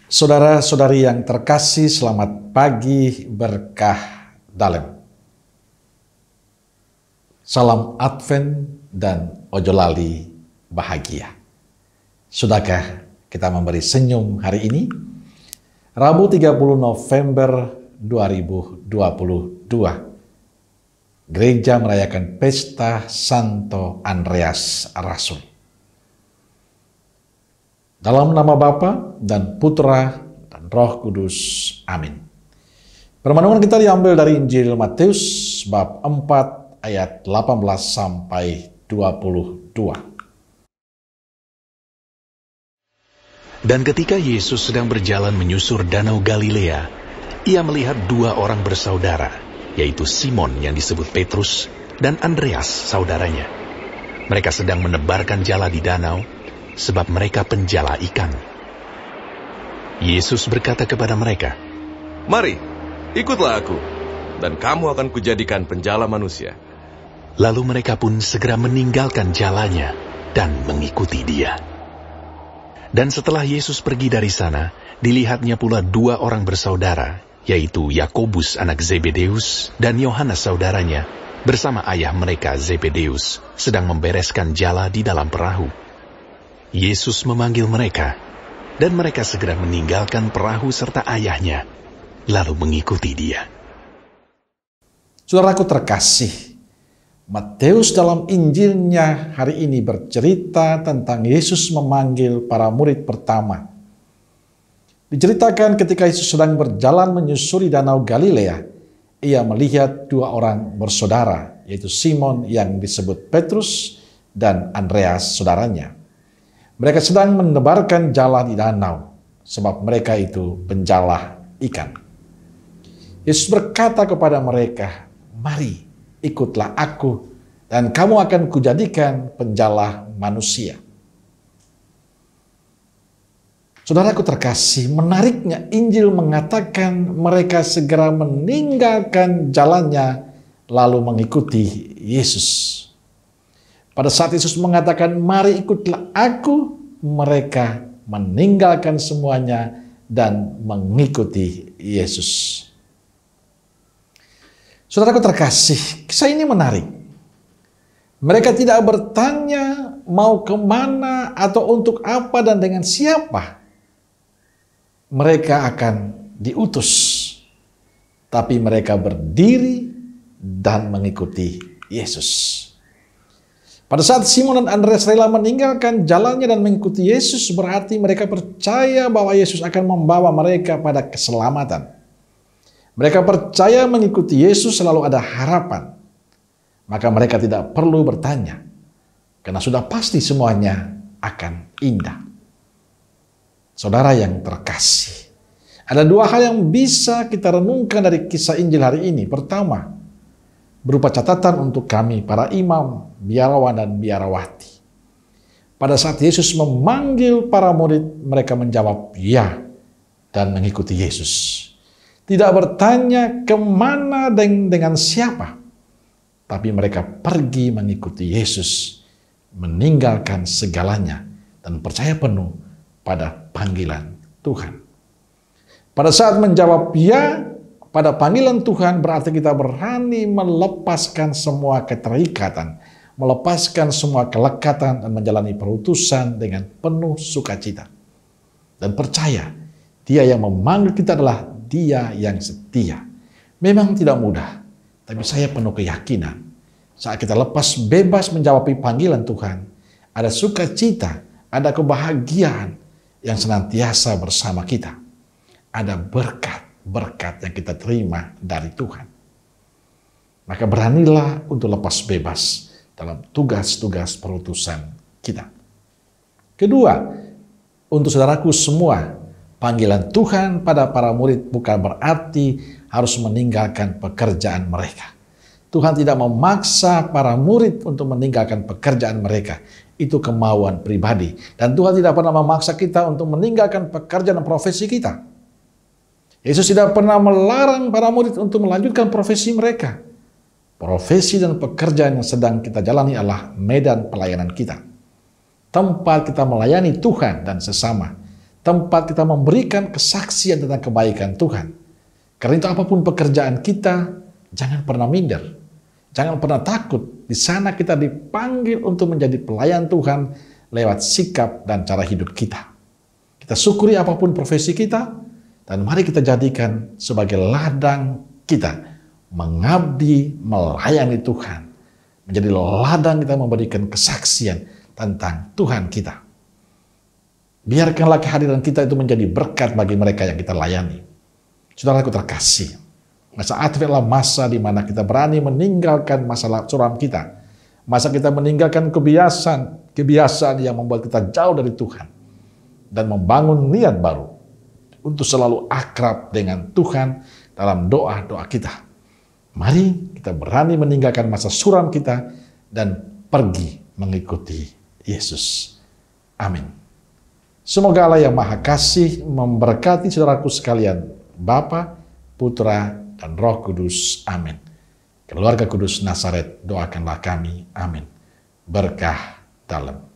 Saudara-saudari yang terkasih, selamat pagi berkah dalem. Salam Advent dan ojo lali bahagia. Sudahkah kita memberi senyum hari ini? Rabu 30 November 2022. Gereja merayakan pesta Santo Andreas Rasul. Dalam nama Bapa dan Putra dan Roh Kudus. Amin. Permenungan kita diambil dari Injil Matius bab 4 ayat 18 sampai 22. Dan ketika Yesus sedang berjalan menyusur Danau Galilea, ia melihat dua orang bersaudara, yaitu Simon yang disebut Petrus dan Andreas saudaranya. Mereka sedang menebarkan jala di danau, sebab mereka penjala ikan. Yesus berkata kepada mereka, "Mari, ikutlah aku, dan kamu akan kujadikan penjala manusia." Lalu mereka pun segera meninggalkan jalannya dan mengikuti dia. Dan setelah Yesus pergi dari sana, dilihatnya pula dua orang bersaudara, yaitu Yakobus anak Zebedeus dan Yohanes saudaranya, bersama ayah mereka Zebedeus, sedang membereskan jala di dalam perahu. Yesus memanggil mereka, dan mereka segera meninggalkan perahu serta ayahnya, lalu mengikuti dia. Saudaraku terkasih, Matius dalam Injilnya hari ini bercerita tentang Yesus memanggil para murid pertama. Diceritakan ketika Yesus sedang berjalan menyusuri Danau Galilea, ia melihat dua orang bersaudara, yaitu Simon yang disebut Petrus dan Andreas saudaranya. Mereka sedang menebarkan jala di danau, sebab mereka itu penjala ikan. Yesus berkata kepada mereka, "Mari, ikutlah aku, dan kamu akan kujadikan penjala manusia." Saudaraku terkasih, menariknya Injil mengatakan mereka segera meninggalkan jalannya, lalu mengikuti Yesus. Pada saat Yesus mengatakan, "Mari ikutlah aku," mereka meninggalkan semuanya dan mengikuti Yesus. Saudaraku terkasih, kisah ini menarik. Mereka tidak bertanya mau kemana atau untuk apa dan dengan siapa mereka akan diutus. Tapi mereka berdiri dan mengikuti Yesus. Pada saat Simon dan Andreas rela meninggalkan jalannya dan mengikuti Yesus, berarti mereka percaya bahwa Yesus akan membawa mereka pada keselamatan. Mereka percaya mengikuti Yesus selalu ada harapan. Maka mereka tidak perlu bertanya, karena sudah pasti semuanya akan indah. Saudara yang terkasih, ada dua hal yang bisa kita renungkan dari kisah Injil hari ini. Pertama, berupa catatan untuk kami, para imam, biarawan, dan biarawati. Pada saat Yesus memanggil para murid, mereka menjawab ya dan mengikuti Yesus. Tidak bertanya kemana dan dengan siapa, tapi mereka pergi mengikuti Yesus, meninggalkan segalanya, dan percaya penuh pada panggilan Tuhan. Pada saat menjawab ya pada panggilan Tuhan, berarti kita berani melepaskan semua keterikatan, melepaskan semua kelekatan, dan menjalani perutusan dengan penuh sukacita. Dan percaya, Dia yang memanggil kita adalah Dia yang setia. Memang tidak mudah, tapi saya penuh keyakinan. Saat kita lepas bebas menjawab panggilan Tuhan, ada sukacita, ada kebahagiaan yang senantiasa bersama kita. Ada berkat yang kita terima dari Tuhan. Maka beranilah untuk lepas bebas dalam tugas-tugas perutusan kita. Kedua, untuk saudaraku semua, panggilan Tuhan pada para murid bukan berarti harus meninggalkan pekerjaan mereka. Tuhan tidak memaksa para murid untuk meninggalkan pekerjaan mereka. Itu kemauan pribadi. Dan Tuhan tidak pernah memaksa kita untuk meninggalkan pekerjaan dan profesi kita. Yesus tidak pernah melarang para murid untuk melanjutkan profesi mereka. Profesi dan pekerjaan yang sedang kita jalani adalah medan pelayanan kita. Tempat kita melayani Tuhan dan sesama. tempat kita memberikan kesaksian tentang kebaikan Tuhan. Karena itu apapun pekerjaan kita, jangan pernah minder. Jangan pernah takut. Di sana kita dipanggil untuk menjadi pelayan Tuhan lewat sikap dan cara hidup kita. Kita syukuri apapun profesi kita, dan mari kita jadikan sebagai ladang kita mengabdi, melayani Tuhan. Menjadi ladang kita memberikan kesaksian tentang Tuhan kita. Biarkanlah kehadiran kita itu menjadi berkat bagi mereka yang kita layani. Saudaraku terkasih, masa Advent adalah masa di mana kita berani meninggalkan masalah suram kita. Masa kita meninggalkan kebiasaan yang membuat kita jauh dari Tuhan. Dan membangun niat baru untuk selalu akrab dengan Tuhan dalam doa-doa kita. Mari kita berani meninggalkan masa suram kita dan pergi mengikuti Yesus. Amin. Semoga Allah yang Maha Kasih memberkati saudaraku sekalian, Bapa, Putra, dan Roh Kudus. Amin. Keluarga Kudus Nazaret, doakanlah kami. Amin. Berkah dalam